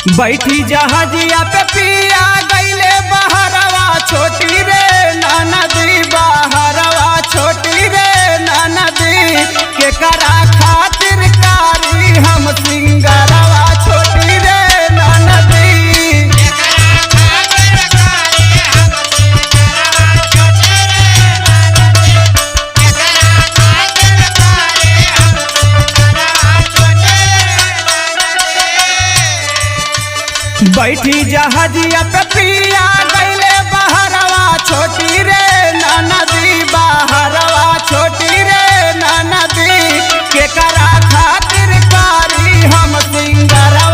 बैठी जहाजिया पे पिया गईले बहरवा छोटी रे ननदी बहरवा छोटी रे ननदी के करा खातिर कारी हम सिंगरवा छोटी रे ननदी बैठी जहाजिया पे पिया गईले बहरवा छोटी रे ननदी बहरवा छोटी रे ननदी के करा खातिर कारी हम सिंगरवा